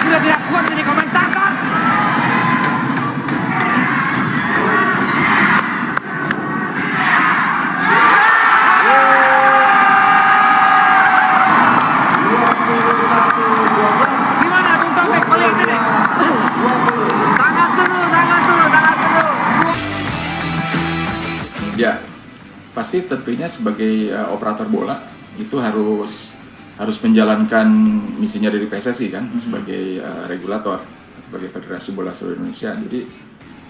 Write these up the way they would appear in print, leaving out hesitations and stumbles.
sudah tidak kuat jadi komentator. Gimana Bung Taufik melihat ini? Sangat seru, sangat seru, sangat seru. Ya, pasti tentunya sebagai operator bola itu harus menjalankan misinya dari PSSI kan, sebagai regulator, sebagai Federasi Bola Seluruh Indonesia. Jadi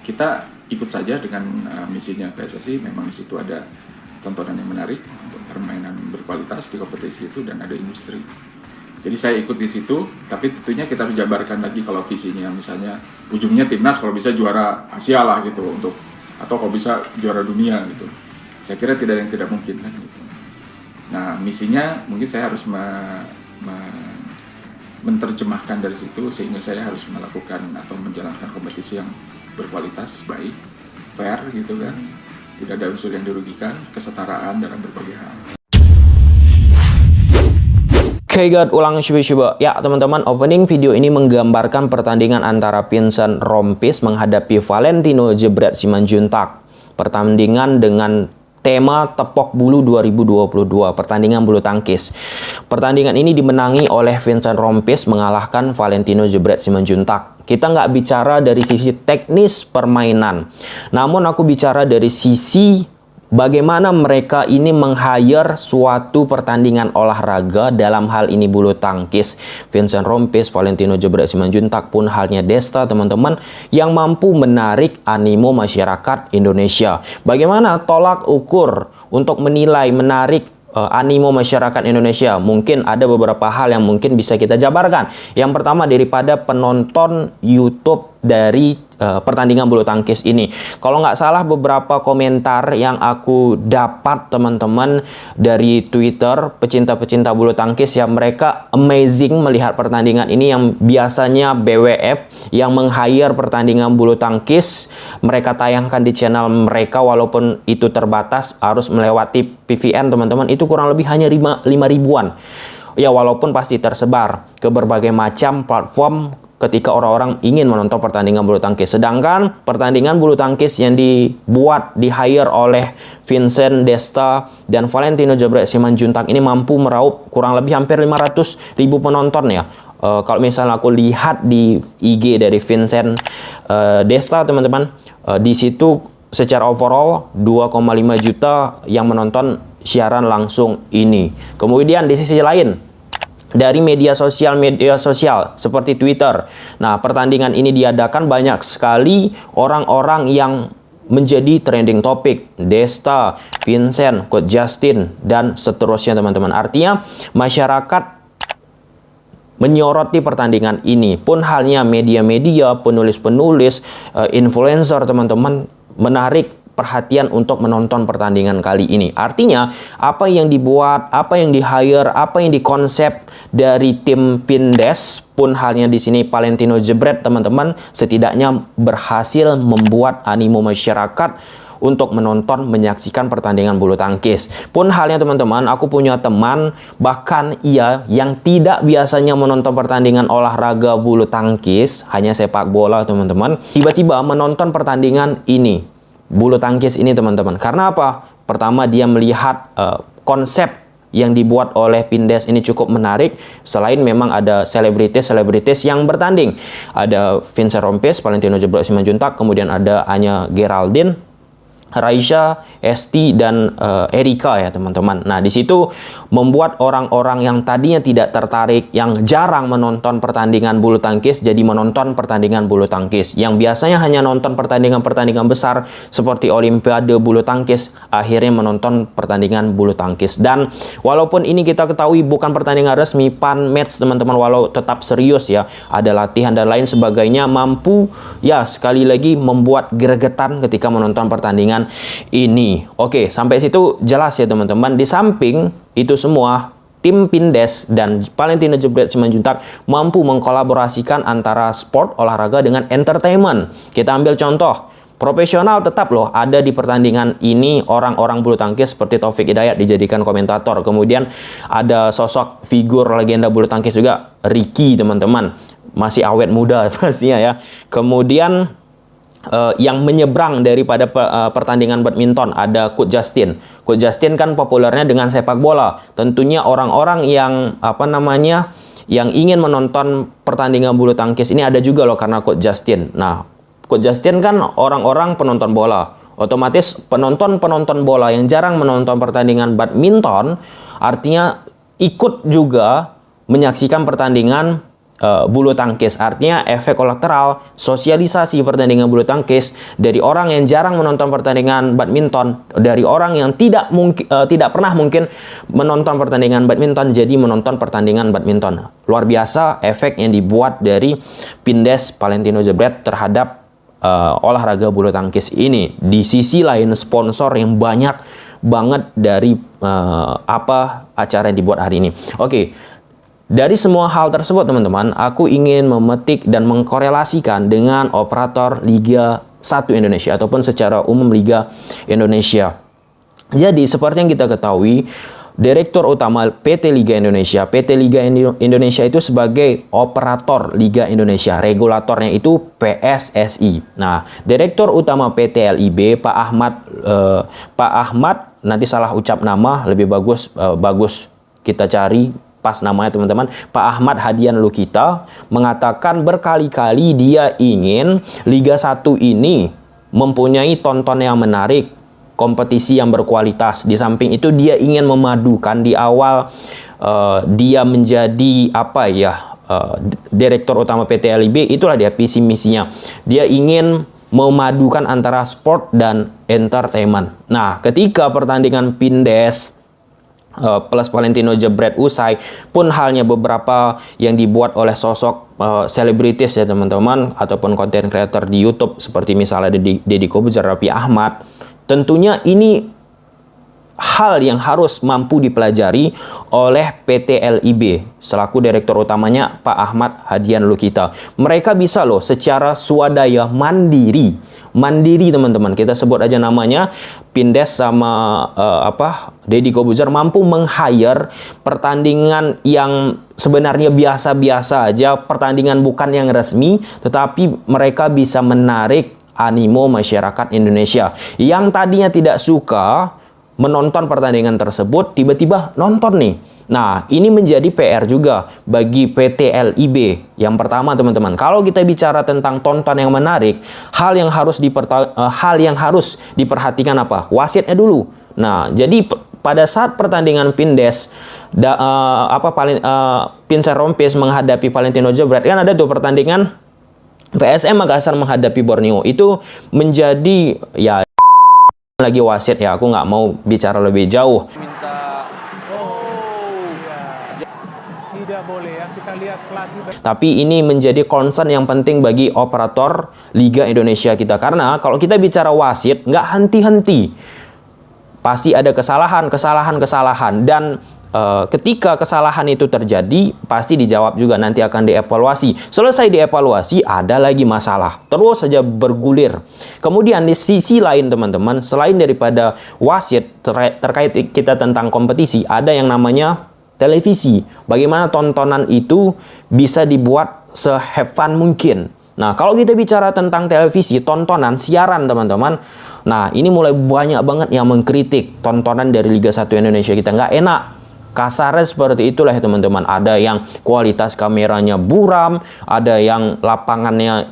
kita ikut saja dengan misinya PSSI. Memang di situ ada tontonan yang menarik, permainan berkualitas di kompetisi itu, dan ada industri. Jadi saya ikut di situ, tapi tentunya kita harus jabarkan lagi kalau visinya, misalnya ujungnya timnas kalau bisa juara Asia lah gitu, atau kalau bisa juara dunia gitu. Saya kira tidak ada yang tidak mungkin kan gitu. Nah, misinya mungkin saya harus menerjemahkan dari situ, sehingga saya harus melakukan atau menjalankan kompetisi yang berkualitas, baik, fair gitu kan. Tidak ada unsur yang dirugikan, kesetaraan dalam berbagai hal. Oke guys, ulang coba-coba. Ya teman-teman, opening video ini menggambarkan pertandingan antara Vincent Rompis menghadapi Valentino Jebret Simanjuntak. Pertandingan dengan tema Tepok Bulu 2022, pertandingan bulu tangkis. Pertandingan ini dimenangi oleh Vincent Rompis mengalahkan Valentino Jebret Simanjuntak. Kita nggak bicara dari sisi teknis permainan, namun aku bicara dari sisi bagaimana mereka ini meng-hire suatu pertandingan olahraga, dalam hal ini bulu tangkis. Vincent Rompis, Valentino Jebret Simanjuntak pun halnya Desta teman-teman, yang mampu menarik animo masyarakat Indonesia. Bagaimana tolak ukur untuk menilai menarik animo masyarakat Indonesia? Mungkin ada beberapa hal yang mungkin bisa kita jabarkan. Yang pertama, daripada penonton YouTube dari pertandingan bulu tangkis ini. Kalau nggak salah, beberapa komentar yang aku dapat teman-teman dari Twitter, pecinta-pecinta bulu tangkis, ya mereka amazing melihat pertandingan ini, yang biasanya BWF yang meng-hire pertandingan bulu tangkis mereka tayangkan di channel mereka, walaupun itu terbatas harus melewati PVN teman-teman, itu kurang lebih hanya 5 ribuan. Ya walaupun pasti tersebar ke berbagai macam platform ketika orang-orang ingin menonton pertandingan bulu tangkis. Sedangkan pertandingan bulu tangkis yang dibuat, di-hire oleh Vincent Desta dan Valentino Jebret Simanjuntak ini mampu meraup kurang lebih hampir 500 ribu penonton ya. Kalau misalnya aku lihat di IG dari Vincent Desta teman-teman, di situ secara overall 2,5 juta yang menonton siaran langsung ini. Kemudian di sisi lain, dari media sosial seperti Twitter. Nah, pertandingan ini diadakan banyak sekali orang-orang yang menjadi trending topik. Desta, Vincent, Coach Justin, dan seterusnya teman-teman. Artinya masyarakat menyoroti pertandingan ini. Pun halnya media-media, penulis-penulis, influencer teman-teman menarik perhatian untuk menonton pertandingan kali ini. Artinya, apa yang dibuat, apa yang di-hire, apa yang dikonsep dari tim Pindes, pun halnya di sini Valentino Jebret teman-teman, setidaknya berhasil membuat animo masyarakat untuk menonton, menyaksikan pertandingan bulu tangkis. Pun halnya teman-teman, aku punya teman, bahkan ia yang tidak biasanya menonton pertandingan olahraga bulu tangkis, hanya sepak bola teman-teman, tiba-tiba menonton pertandingan ini, bulu tangkis ini teman-teman. Karena apa? Pertama, dia melihat konsep yang dibuat oleh Pindes ini cukup menarik. Selain memang ada selebritis yang bertanding, ada Vincent Rompis, Valentino Jebret Simanjuntak, kemudian ada Anya Geraldine, Raisya, Esti, dan Erika ya teman-teman. Nah, di situ membuat orang-orang yang tadinya tidak tertarik, yang jarang menonton pertandingan bulu tangkis, jadi menonton pertandingan bulu tangkis. Yang biasanya hanya nonton pertandingan-pertandingan besar seperti Olimpiade bulu tangkis, akhirnya menonton pertandingan bulu tangkis. Dan walaupun ini kita ketahui bukan pertandingan resmi, fun match teman-teman, walau tetap serius ya, ada latihan dan lain sebagainya, mampu ya sekali lagi membuat gregetan ketika menonton pertandingan ini. Oke, sampai situ jelas ya teman-teman. Di samping itu semua, tim Pindes dan Valentino Jebret Simanjuntak mampu mengkolaborasikan antara sport olahraga dengan entertainment. Kita ambil contoh, profesional tetap loh ada di pertandingan ini, orang-orang bulu tangkis seperti Taufik Hidayat dijadikan komentator. Kemudian ada sosok figur legenda bulu tangkis juga, Ricky teman-teman, masih awet muda pastinya ya. Kemudian yang menyeberang daripada pertandingan badminton ada Coach Justin. Coach Justin kan populernya dengan sepak bola. Tentunya orang-orang yang yang ingin menonton pertandingan bulu tangkis ini ada juga loh karena Coach Justin. Nah, Coach Justin kan orang-orang penonton bola. Otomatis penonton-penonton bola yang jarang menonton pertandingan badminton artinya ikut juga menyaksikan pertandingan bulu tangkis. Artinya efek kolateral sosialisasi pertandingan bulu tangkis dari orang yang jarang menonton pertandingan badminton, dari orang yang tidak pernah mungkin menonton pertandingan badminton jadi menonton pertandingan badminton. Luar biasa efek yang dibuat dari Pindes Valentino Jebret terhadap olahraga bulu tangkis ini. Di sisi lain sponsor yang banyak banget dari acara yang dibuat hari ini. Oke. Dari semua hal tersebut teman-teman, aku ingin memetik dan mengkorelasikan dengan operator Liga 1 Indonesia ataupun secara umum Liga Indonesia. Jadi seperti yang kita ketahui, Direktur Utama PT Liga Indonesia, PT Liga Indonesia itu sebagai operator Liga Indonesia, regulatornya itu PSSI. Nah, Direktur Utama PT LIB Pak Ahmad, nanti salah ucap nama, lebih bagus kita cari pas namanya teman-teman, Pak Ahmad Hadian Lukita mengatakan berkali-kali dia ingin Liga 1 ini mempunyai tonton yang menarik, kompetisi yang berkualitas. Di samping itu dia ingin memadukan di awal dia menjadi Direktur Utama PT LIB, itulah dia visi misinya. Dia ingin memadukan antara sport dan entertainment. Nah, ketika pertandingan Pindes plus Valentino Jebret usai, pun halnya beberapa yang dibuat oleh sosok selebritis ya teman-teman, ataupun konten creator di YouTube seperti misalnya Deddy Kobuzer, Raffi Ahmad. Tentunya ini hal yang harus mampu dipelajari oleh PT LIB selaku direktur utamanya Pak Ahmad Hadian Lukita. Mereka bisa loh secara swadaya mandiri teman-teman, kita sebut aja namanya Pindes sama Deddy Kobuzer mampu meng-hire pertandingan yang sebenarnya biasa-biasa aja, pertandingan bukan yang resmi, tetapi mereka bisa menarik animo masyarakat Indonesia yang tadinya tidak suka menonton pertandingan tersebut, tiba-tiba nonton nih. Nah, ini menjadi PR juga bagi PT LIB. Yang pertama teman-teman, kalau kita bicara tentang tonton yang menarik, hal yang harus diperhatikan apa? Wasitnya dulu. Nah, jadi pada saat pertandingan Pindes Vincent Rompis menghadapi Valentino Jebret, kan ada tuh pertandingan PSM Makassar menghadapi Borneo. Itu menjadi lagi wasit ya, aku nggak mau bicara lebih jauh. Tidak boleh ya, kita lihat pelatih. Tapi ini menjadi concern yang penting bagi operator Liga Indonesia kita, karena kalau kita bicara wasit nggak henti-henti, pasti ada kesalahan dan ketika kesalahan itu terjadi pasti dijawab juga, nanti akan dievaluasi. Selesai dievaluasi ada lagi masalah, terus saja bergulir. Kemudian di sisi lain teman-teman, selain daripada wasit terkait kita tentang kompetisi, ada yang namanya televisi. Bagaimana tontonan itu bisa dibuat se-have fun mungkin. Nah, kalau kita bicara tentang televisi, tontonan, siaran teman-teman, nah ini mulai banyak banget yang mengkritik tontonan dari Liga 1 Indonesia kita. Nggak enak. Kasarnya seperti itulah ya teman-teman. Ada yang kualitas kameranya buram, ada yang lapangannya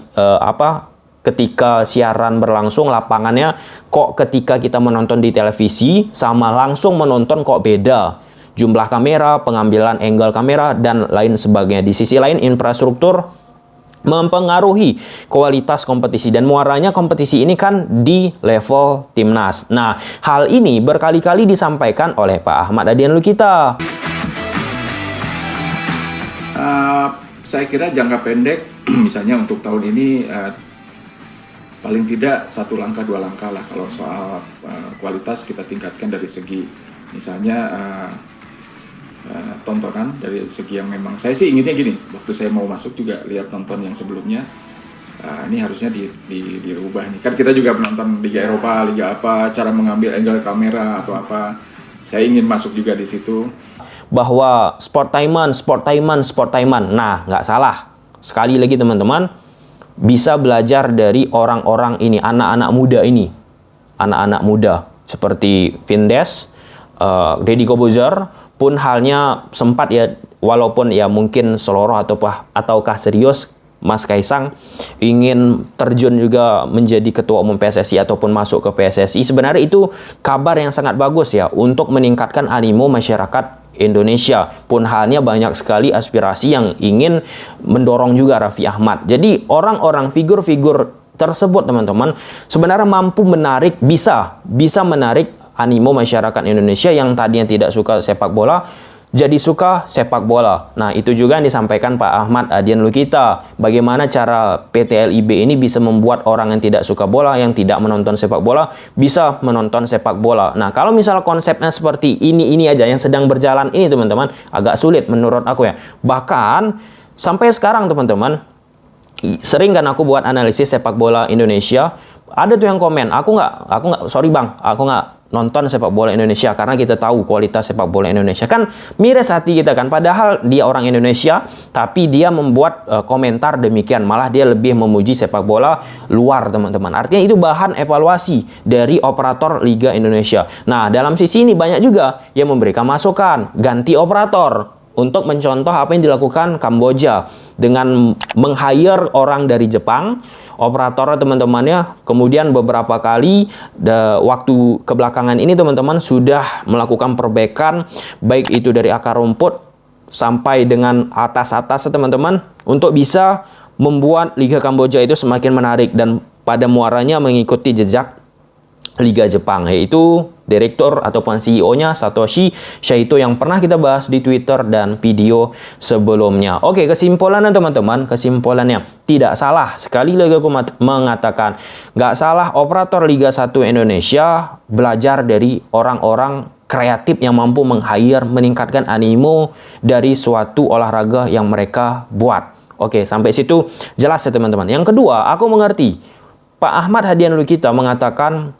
ketika siaran berlangsung lapangannya kok ketika kita menonton di televisi sama langsung menonton kok beda. Jumlah kamera, pengambilan angle kamera dan lain sebagainya. Di sisi lain infrastruktur mempengaruhi kualitas kompetisi, dan muaranya kompetisi ini kan di level timnas. Nah, hal ini berkali-kali disampaikan oleh Pak Ahmad Hadian Lukita. Saya kira jangka pendek, misalnya untuk tahun ini paling tidak 1 langkah 2 langkah lah kalau soal kualitas kita tingkatkan dari segi misalnya tontonan, dari segi yang memang saya sih inginnya gini, waktu saya mau masuk juga lihat nonton yang sebelumnya, ini harusnya dirubah nih, kan kita juga menonton Liga Eropa, Liga apa, cara mengambil angle kamera atau apa, saya ingin masuk juga di situ. Bahwa sport timeman, nah nggak salah. sekali lagi teman-teman, bisa belajar dari orang-orang ini, anak-anak muda ini. Anak-anak muda seperti Vindes, Deddy Corbuzier pun halnya sempat ya, walaupun ya mungkin seloroh ataukah serius Mas Kaisang ingin terjun juga menjadi ketua umum PSSI ataupun masuk ke PSSI. Sebenarnya itu kabar yang sangat bagus ya untuk meningkatkan animo masyarakat Indonesia. Pun halnya banyak sekali aspirasi yang ingin mendorong juga Raffi Ahmad. Jadi orang-orang figur-figur tersebut teman-teman sebenarnya mampu menarik, bisa menarik animo masyarakat Indonesia yang tadinya tidak suka sepak bola jadi suka sepak bola. Nah, itu juga yang disampaikan Pak Ahmad Hadian Lukita. Bagaimana cara PT LIB ini bisa membuat orang yang tidak suka bola, yang tidak menonton sepak bola, bisa menonton sepak bola. Nah, kalau misalnya konsepnya seperti ini aja yang sedang berjalan ini teman-teman, agak sulit menurut aku ya. Bahkan sampai sekarang teman-teman, sering kan aku buat analisis sepak bola Indonesia, ada tuh yang komen, aku nggak, sorry bang, aku nggak nonton sepak bola Indonesia karena kita tahu kualitas sepak bola Indonesia. Kan miris hati kita kan, padahal dia orang Indonesia tapi dia membuat komentar demikian, malah dia lebih memuji sepak bola luar teman-teman. Artinya itu bahan evaluasi dari operator Liga Indonesia. Nah, dalam sisi ini banyak juga yang memberikan masukan ganti operator untuk mencontoh apa yang dilakukan Kamboja dengan meng-hire orang dari Jepang, operator teman-temannya, kemudian beberapa kali waktu kebelakangan ini teman-teman sudah melakukan perbaikan, baik itu dari akar rumput sampai dengan atas-atas teman-teman, untuk bisa membuat Liga Kamboja itu semakin menarik dan pada muaranya mengikuti jejak Liga Jepang, yaitu direktur ataupun CEO-nya Satoshi Saito yang pernah kita bahas di Twitter dan video sebelumnya. Oke, kesimpulannya teman-teman, kesimpulannya tidak salah. Sekali lagi aku mengatakan, nggak salah operator Liga 1 Indonesia belajar dari orang-orang kreatif yang mampu meng-hire, meningkatkan animo dari suatu olahraga yang mereka buat. Oke, sampai situ jelas ya teman-teman. Yang kedua, aku mengerti Pak Ahmad Hadian Lukita mengatakan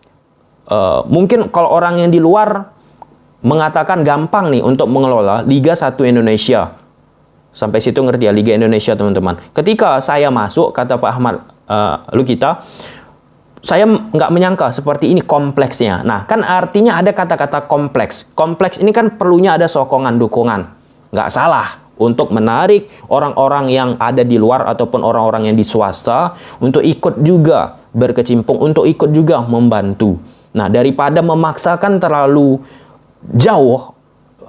mungkin kalau orang yang di luar mengatakan gampang nih untuk mengelola Liga 1 Indonesia. Sampai situ ngerti ya, Liga Indonesia teman-teman. Ketika saya masuk, kata Pak Ahmad Lukita, saya nggak menyangka seperti ini kompleksnya. Nah, kan artinya ada kata-kata kompleks. Kompleks ini kan perlunya ada sokongan, dukungan. Nggak salah untuk menarik orang-orang yang ada di luar ataupun orang-orang yang di swasta untuk ikut juga berkecimpung, untuk ikut juga membantu. Nah, daripada memaksakan terlalu jauh,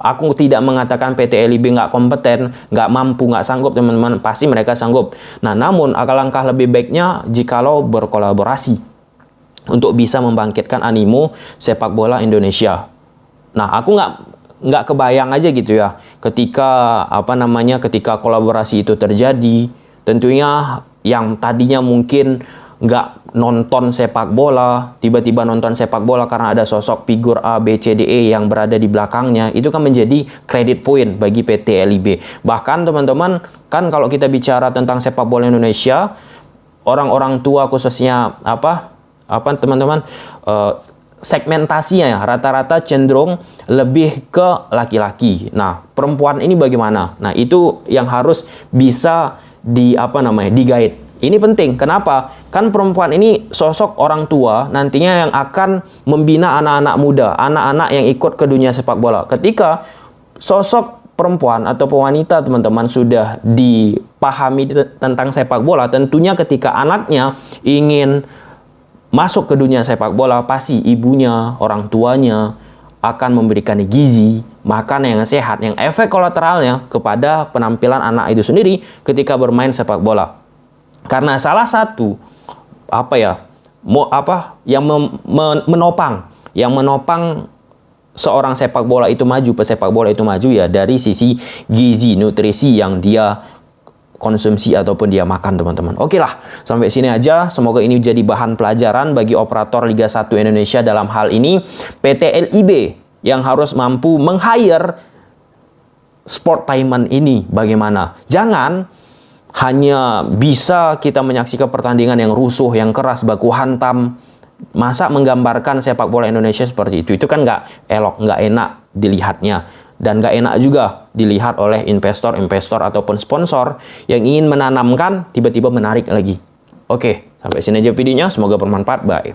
aku tidak mengatakan PT LIB nggak kompeten, nggak mampu, nggak sanggup teman-teman, pasti mereka sanggup. Nah, namun alangkah lebih baiknya jikalau berkolaborasi untuk bisa membangkitkan animo sepak bola Indonesia. Nah, aku nggak kebayang aja gitu ya, ketika ketika kolaborasi itu terjadi, tentunya yang tadinya mungkin nggak nonton sepak bola, tiba-tiba nonton sepak bola karena ada sosok figur A, B, C, D, E yang berada di belakangnya, itu kan menjadi kredit point bagi PT LIB. Bahkan teman-teman, kan kalau kita bicara tentang sepak bola Indonesia, orang-orang tua khususnya teman-teman, segmentasinya ya, rata-rata cenderung lebih ke laki-laki. Nah, perempuan ini bagaimana? Nah, itu yang harus bisa di-guide. Ini penting. Kenapa? Kan perempuan ini sosok orang tua nantinya yang akan membina anak-anak muda, anak-anak yang ikut ke dunia sepak bola. Ketika sosok perempuan atau wanita teman-teman sudah dipahami tentang sepak bola, tentunya ketika anaknya ingin masuk ke dunia sepak bola, pasti ibunya, orang tuanya akan memberikan gizi, makan yang sehat, yang efek kolateralnya kepada penampilan anak itu sendiri ketika bermain sepak bola. Karena salah satu yang menopang seorang sepak bola itu maju, pesepak bola itu maju ya dari sisi gizi, nutrisi yang dia konsumsi ataupun dia makan teman-teman. Oke lah, sampai sini aja. Semoga ini jadi bahan pelajaran bagi operator Liga 1 Indonesia, dalam hal ini PT LIB yang harus mampu meng-hire sportainment ini bagaimana. Jangan hanya bisa kita menyaksikan pertandingan yang rusuh, yang keras, baku hantam. Masa menggambarkan sepak bola Indonesia seperti itu kan nggak elok, nggak enak dilihatnya. Dan gak enak juga dilihat oleh investor-investor ataupun sponsor yang ingin menanamkan, tiba-tiba menarik lagi. Oke, sampai sini aja videonya. Semoga bermanfaat. Bye.